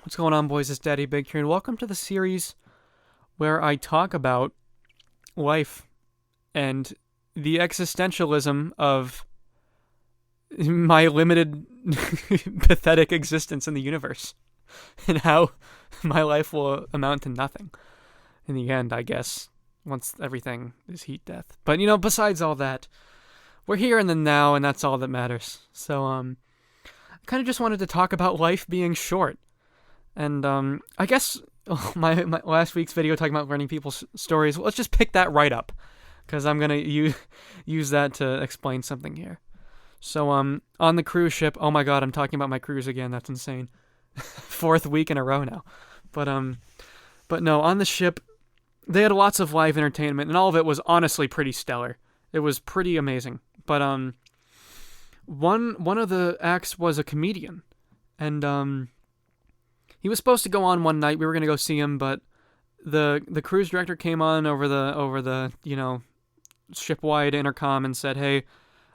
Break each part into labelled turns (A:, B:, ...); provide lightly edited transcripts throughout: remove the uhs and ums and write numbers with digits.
A: What's going on, boys? It's Daddy Big here, and welcome to the series where I talk about life and the existentialism of my limited, pathetic existence in the universe, and how my life will amount to nothing in the end, I guess, once everything is heat death. But, besides all that, we're here in the now, and that's all that matters. So, I kind of just wanted to talk about life being short. And I guess my last week's video talking about learning people's stories, let's just pick that right up, because I'm going to use that to explain something here. So on the cruise ship, oh my god, I'm talking about my cruise again, that's insane. Fourth week in a row now. But no, on the ship, they had lots of live entertainment, and all of it was honestly pretty stellar. It was pretty amazing. But one of the acts was a comedian, and he was supposed to go on one night. We were gonna go see him, but the cruise director came on over the ship-wide intercom and said, "Hey,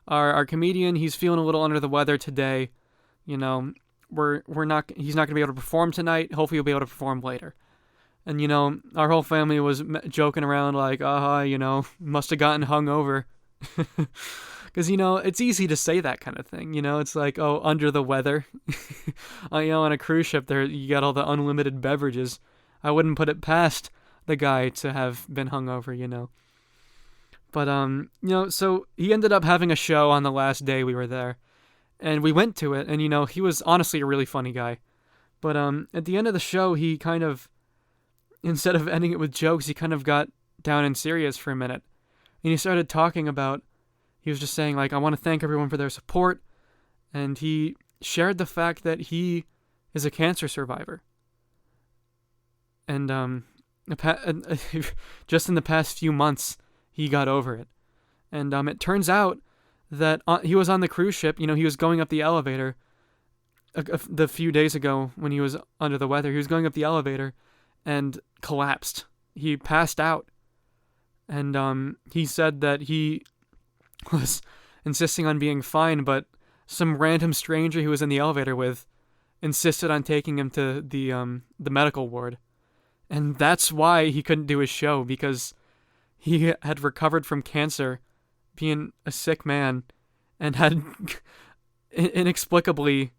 A: our comedian, he's feeling a little under the weather today. You know, he's not gonna be able to perform tonight. Hopefully, he'll be able to perform later." And our whole family was joking around like, must have gotten hungover. Because, it's easy to say that kind of thing. It's like, oh, under the weather. On a cruise ship, there you got all the unlimited beverages. I wouldn't put it past the guy to have been hungover. But, so he ended up having a show on the last day we were there. And we went to it, and, he was honestly a really funny guy. But at the end of the show, he kind of, instead of ending it with jokes, he kind of got down and serious for a minute. And he started talking about, he was just saying, like, I want to thank everyone for their support. And he shared the fact that he is a cancer survivor. And just in the past few months, he got over it. And it turns out that he was on the cruise ship. He was going up the elevator the few days ago when he was under the weather. He was going up the elevator and collapsed. He passed out. And he said that he was insisting on being fine, but some random stranger he was in the elevator with insisted on taking him to the medical ward. And that's why he couldn't do his show, because he had recovered from cancer, being a sick man, and had inexplicably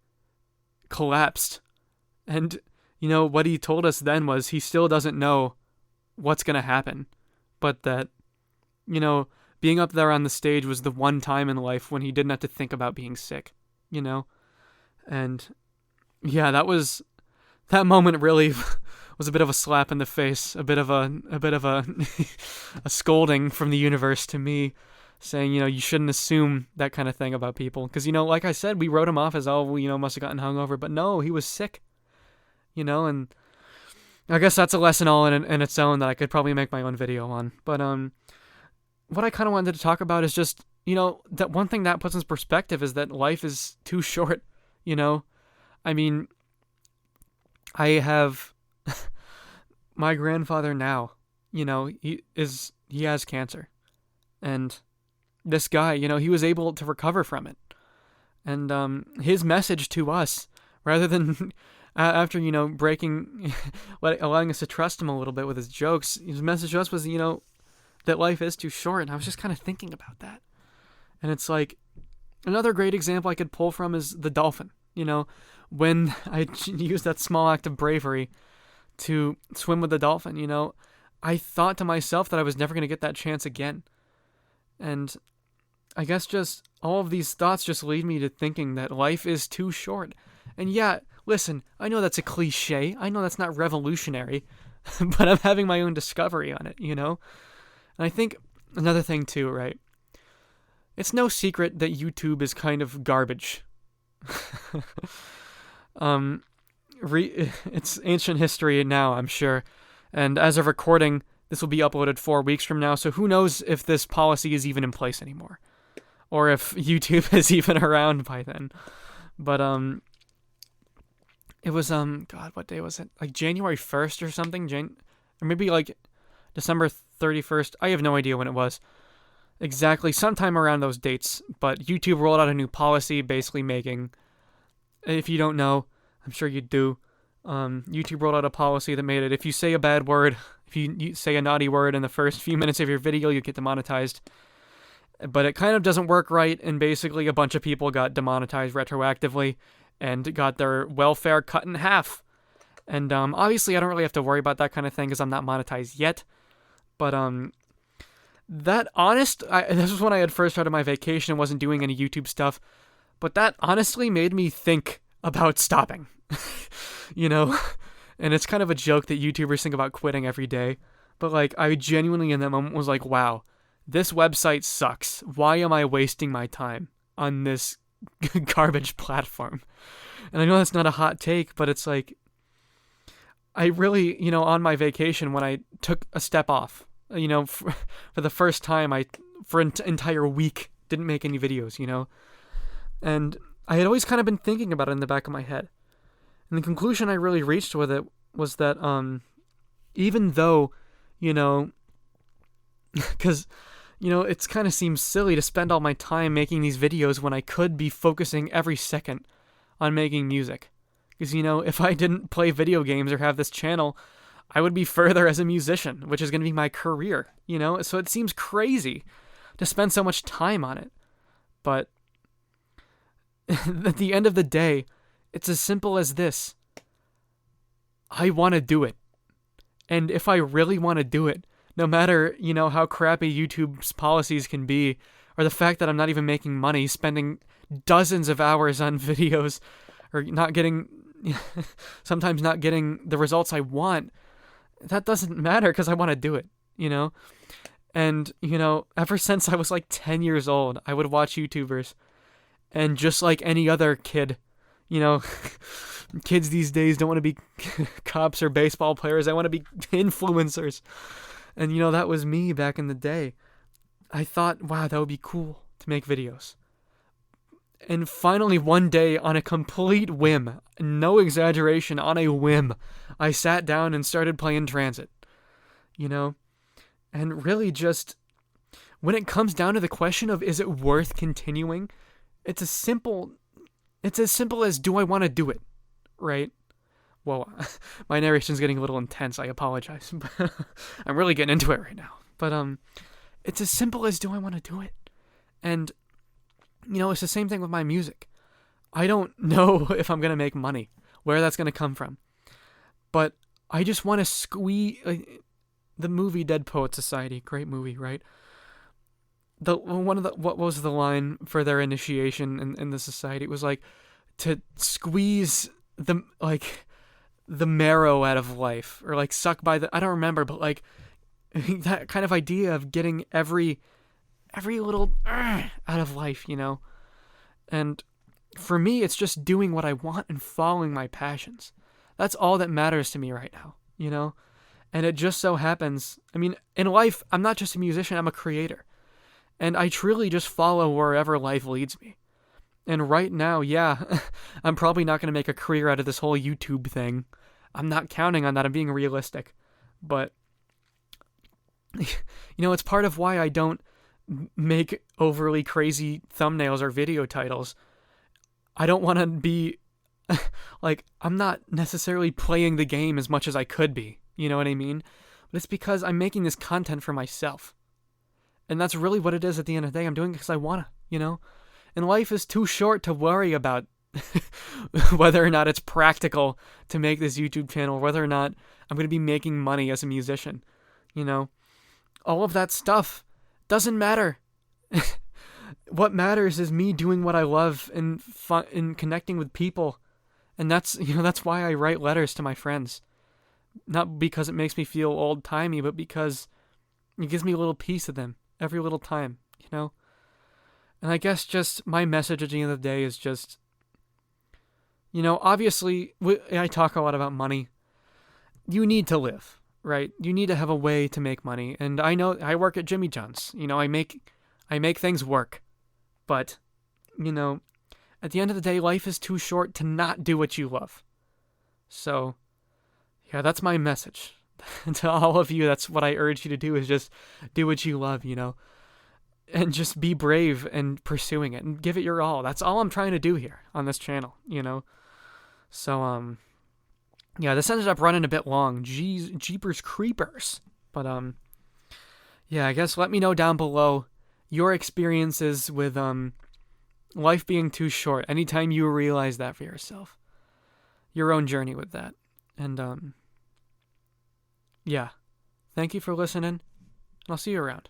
A: collapsed. And, what he told us then was he still doesn't know what's going to happen, but that, being up there on the stage was the one time in life when he didn't have to think about being sick, And yeah, that moment really was a bit of a slap in the face, a bit of a a scolding from the universe to me, saying, you shouldn't assume that kind of thing about people. Because, like I said, we wrote him off as, oh, must have gotten hungover. But no, he was sick, and I guess that's a lesson all in its own that I could probably make my own video on. But what I kind of wanted to talk about is just, that one thing that puts in perspective is that life is too short, I mean, I have my grandfather now, he has cancer. And this guy, he was able to recover from it. And his message to us, rather than after, breaking, allowing us to trust him a little bit with his jokes, his message to us was, that life is too short. And I was just kind of thinking about that. And it's like, another great example I could pull from is the dolphin. When I used that small act of bravery to swim with the dolphin, I thought to myself that I was never going to get that chance again. And I guess just all of these thoughts just lead me to thinking that life is too short. And yeah, listen, I know that's a cliche. I know that's not revolutionary, but I'm having my own discovery on it, And I think another thing too, right? It's no secret that YouTube is kind of garbage. It's ancient history now, I'm sure. And as of recording, this will be uploaded 4 weeks from now, so who knows if this policy is even in place anymore. Or if YouTube is even around by then. But, it was, God, what day was it? Like January 1st or something? Or maybe like December 31st. I have no idea when it was. Exactly, sometime around those dates. But YouTube rolled out a new policy basically making, if you don't know, I'm sure you do, YouTube rolled out a policy that made it if you say a bad word, if you say a naughty word in the first few minutes of your video, you get demonetized. But it kind of doesn't work right, and basically a bunch of people got demonetized retroactively and got their welfare cut in half. And obviously I don't really have to worry about that kind of thing because I'm not monetized yet. But this was when I had first started my vacation and wasn't doing any YouTube stuff. But that honestly made me think about stopping. You know? And it's kind of a joke that YouTubers think about quitting every day. But like, I genuinely in that moment was like, wow, this website sucks. Why am I wasting my time on this garbage platform? And I know that's not a hot take, but it's like, I really, on my vacation when I took a step off, for the first time, for an entire week, didn't make any videos, And I had always kind of been thinking about it in the back of my head. And the conclusion I really reached with it was that even though, because, it kind of seems silly to spend all my time making these videos when I could be focusing every second on making music. Because, if I didn't play video games or have this channel, I would be further as a musician, which is going to be my career, So it seems crazy to spend so much time on it. But at the end of the day, it's as simple as this. I want to do it. And if I really want to do it, no matter, how crappy YouTube's policies can be, or the fact that I'm not even making money, spending dozens of hours on videos, or sometimes not getting the results I want, that doesn't matter because I want to do it, And, ever since I was like 10 years old, I would watch YouTubers. And just like any other kid, kids these days don't want to be cops or baseball players. They want to be influencers. And, that was me back in the day. I thought, wow, that would be cool to make videos. And finally, one day, on a complete whim, no exaggeration, on a whim, I sat down and started playing Transit. And really just, when it comes down to the question of is it worth continuing, it's as simple as do I want to do it, right? Well, my narration's getting a little intense, I apologize. I'm really getting into it right now. But it's as simple as do I want to do it? And it's the same thing with my music. I don't know if I'm going to make money, where that's going to come from. But I just want to squeeze... the movie Dead Poets Society, great movie, right? What was the line for their initiation in the society? It was like, to squeeze the marrow out of life, or like suck by the... I don't remember, but like, that kind of idea of getting every little out of life, And for me, it's just doing what I want and following my passions. That's all that matters to me right now, And it just so happens, in life, I'm not just a musician, I'm a creator. And I truly just follow wherever life leads me. And right now, yeah, I'm probably not going to make a career out of this whole YouTube thing. I'm not counting on that, I'm being realistic. But, it's part of why I don't make overly crazy thumbnails or video titles. I don't want to be, I'm not necessarily playing the game as much as I could be, you know what I mean? But it's because I'm making this content for myself. And that's really what it is at the end of the day. I'm doing it because I want to, And life is too short to worry about whether or not it's practical to make this YouTube channel, whether or not I'm going to be making money as a musician, All of that stuff doesn't matter. What matters is me doing what I love and connecting with people. And that's why I write letters to my friends. Not because it makes me feel old-timey, but because it gives me a little piece of them every little time, And I guess just my message at the end of the day is just, obviously, I talk a lot about money. You need to live, right? You need to have a way to make money. And I know I work at Jimmy John's. I make things work. But, at the end of the day, life is too short to not do what you love. So, yeah, that's my message. To all of you, that's what I urge you to do, is just do what you love, and just be brave and pursuing it and give it your all. That's all I'm trying to do here on this channel, So, yeah, this ended up running a bit long. Jeepers creepers. But yeah, I guess let me know down below your experiences with life being too short. Anytime you realize that for yourself, your own journey with that. And yeah, thank you for listening, and I'll see you around.